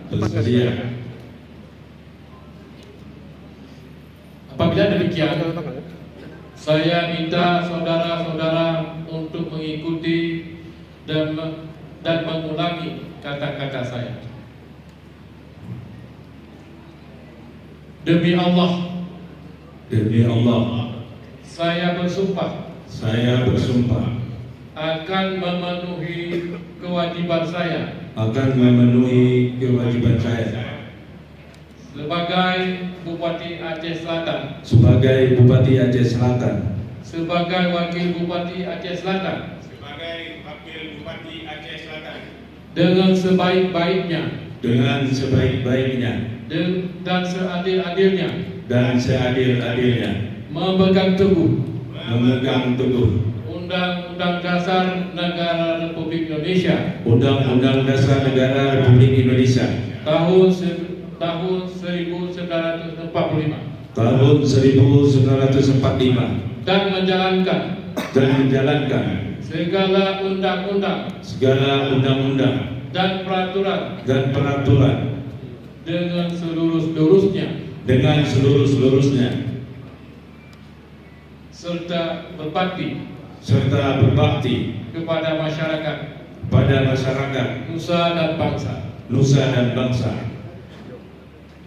bersedia. Apabila demikian, saya minta saudara-saudara untuk mengikuti dan mengulangi kata-kata saya. Demi Allah, saya bersumpah akan memenuhi kewajiban saya sebagai Bupati Aceh Selatan, sebagai Wakil Bupati Aceh Selatan, dengan sebaik-baiknya dan seadil-adilnya memegang teguh Undang-Undang Dasar Negara Republik Indonesia tahun 1945 dan menjalankan segala undang-undang dan peraturan dengan seluruh-seluruhnya serta berbakti kepada masyarakat Nusa dan bangsa.